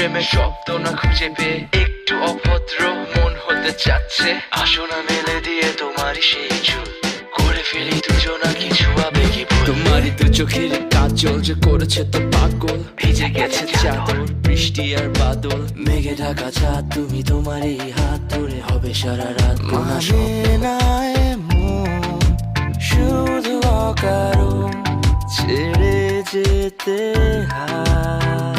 প্রেমের শব্দ না খুঁজে পেয়ে একটু অভদ্র মন হতে চাচ্ছে। আসো না মেলে দিয়ে তোমারই সেই চুল, করে ফেলি দুজনা কিছু আবেগী ভুল। তোমারই দু চোখের কাজল যে করেছে তো পাগল, ভিজে গেছে চাদর বৃষ্টি আর বাদল, মেঘে ঢাকা চাঁদ তুমি তোমারই হাত ধরে হবে সারা রাত। মানে না এমন শুধু অকারণ ছেড়ে যেতে হয়।